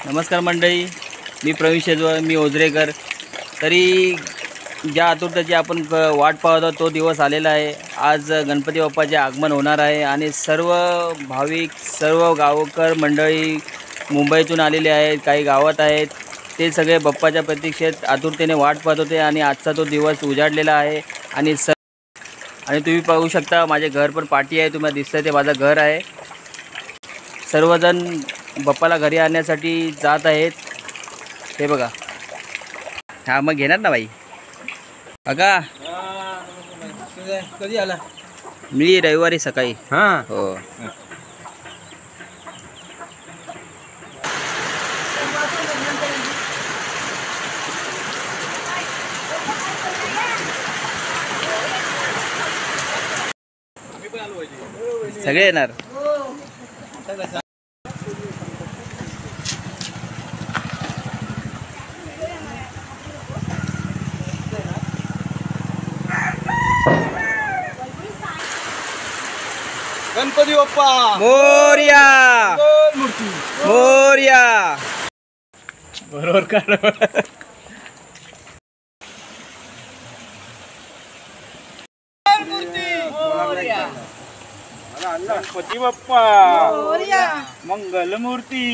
नमस्कार मंडळी, मी प्रवीण शेजवळ, मी ओझरेकर. तरी ज्या आतुरतेची आपण वाट पाहत आहोत तो दिवस आलेला आहे. आज गणपती बाप्पाचे आगमन होणार आहे आणि सर्व भाविक, सर्व गावकर मंडळी मुंबईतून आलेले आहेत, काही गावात आहेत. ते सगळे बाप्पाच्या प्रतीक्षेत आतुरतेने वाट पाहत होते आणि आजचा तो दिवस उजाडलेला आहे. आणि तुम्ही पाहू शकता माझे घर पण पाठी आहे, तुम्हाला दिसतंय ते माझं घर आहे. सर्वजण बाप्पाला घरी आणण्यासाठी जात आहेत. हे बघा. हा मग घेणार ना बाई. बघा कधी आला? मी रविवारी सकाळी. हां हो. सगळे येणार. गणपती बाप्पा मोरया, मोरया. बरोबर काढ. गणपती बाप्पा मंगलमूर्ती.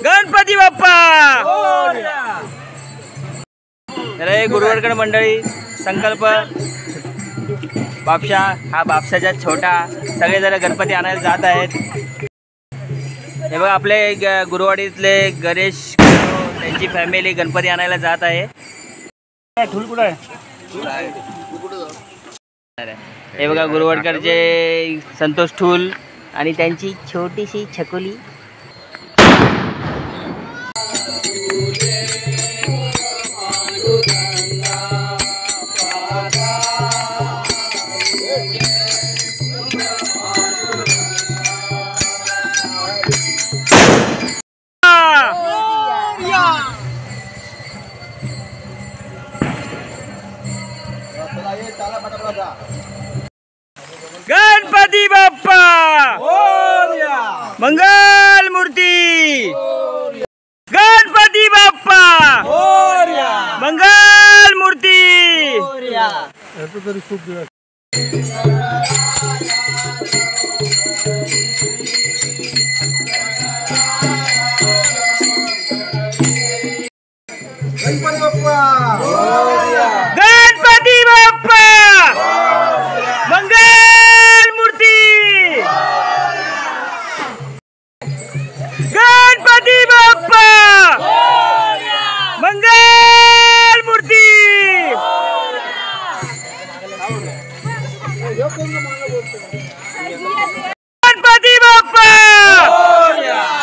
गणपती बाप्पा. अरे गुरुवारकड मंडळी, संकल्प बापशा, हा बापशाचा छोटा, सगळेजण गणपती आणायला जात आहेत. हे बघा आपले गुरुवाडीतले गणेश, त्यांची फॅमिली गणपती आणायला जात आहे. हे बघा गुरुवाडकरचे संतोष ठूल आणि त्यांची छोटीशी छकुली. गणपती बाप्पा मंगल मूर्ती. गणपती बाप्पा मंगल मूर्ती. गणपती बाप्पा गणपती बाप्पा मंगल मूर्ती. गणपती बाप्पा मंगल मूर्ती. गणपती बाप्पा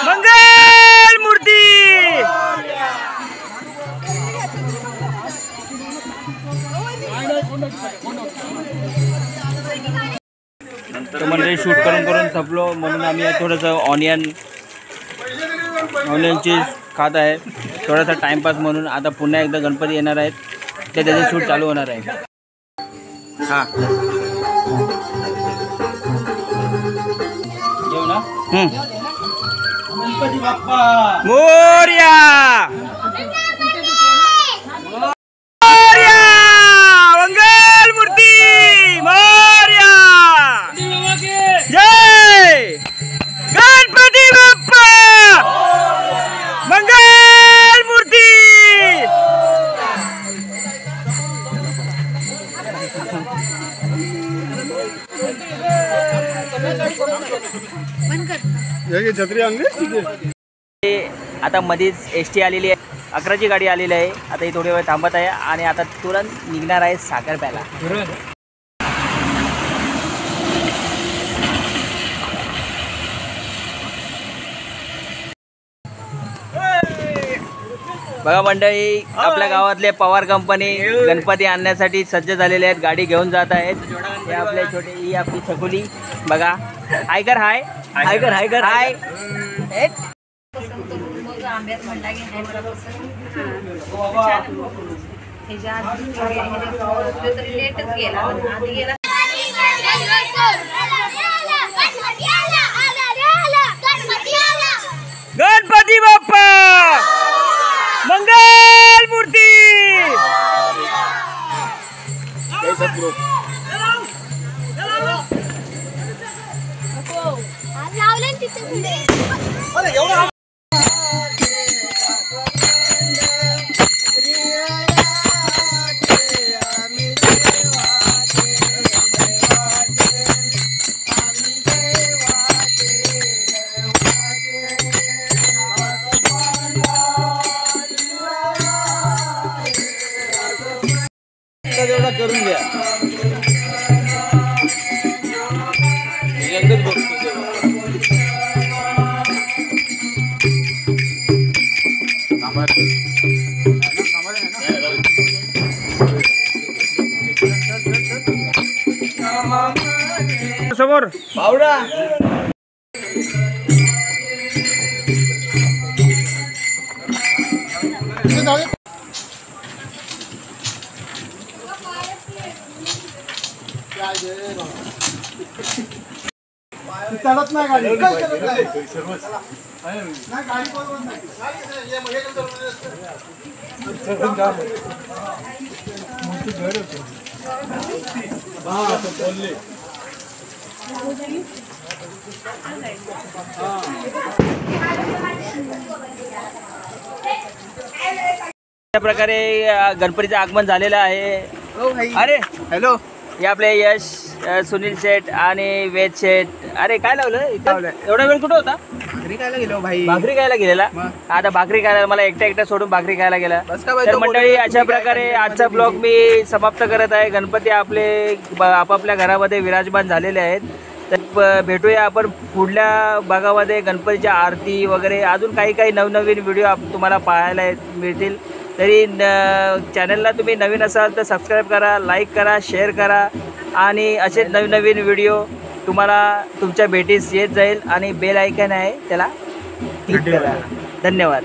मंगल मूर्ती. तर म्हणजे शूट करून थकलो म्हणून आम्ही थोडंसं ऑनियनची खात आहे, थोडासा टाइमपास म्हणून. आता पुन्हा एकदा गणपती येणार आहेत, ते त्याचे शूट चालू होणार आहे. हां जेव ना. गणपती बाप्पा मोरया, मोरया मंगल मूर्ती. मोरया जय गणपती बाप्पा मंगल मूर्ती. छत्री आणली. आता मध्येच ST आलेली आहे, 11ची गाडी आलेली आहे. आता ही थोडी वेळ थांबत आहे आणि आता तुरंत निघणार आहे साखर प्यायला. बघा मंडळी, आपल्या गावातले पवार कंपनी गणपती आणण्यासाठी सज्ज झालेले आहेत, गाडी घेऊन जात आहेत. हे आपले छोटे, ही आपली छकुली बघा. हाय कर, हाय हाय कर, हाय कर, हाय. आंब्यात म्हणला घेणे मला पसंत. लेटच गेला आधी गेला. गणपती बाप्पा मंगल मूर्ती. तेवढा करून घ्या. एकच बघतो समोर बावडा. चढत नाही गाडी. अशा प्रकारे गणपतीचं आगमन झालेलं आहे. अरे हॅलो, हे आपले यश, सुनील शेठ आणि वेद शेठ. अरे काय लावलं इथं? एवढा वेळ कुठं होता? भाकरी खायला गेलो भाई. भाकरी खायला गेलेला. आता भाकरी खायला मला एकटा सोडून भाकरी खायला गेला. तर मंडळी, अशा प्रकारे आजचा ब्लॉग मी समाप्त करत आहे. गणपती आपले आपापल्या घरामध्ये विराजमान झालेले आहेत. तर भेटूया आपण पुढल्या भागामध्ये. गणपतीच्या आरती वगैरे अजून काही नवनवीन व्हिडिओ तुम्हाला पाहायला मिळतील. तरी चॅनलला तुम्ही नवीन असाल तर सबस्क्राईब करा, लाईक करा, शेअर करा आणि असेच नवीन व्हिडिओ तुम्हाला तुमच्या भेटीस येत जाईल. आणि बेल आयकॉन आहे त्याला क्लिक करा. धन्यवाद.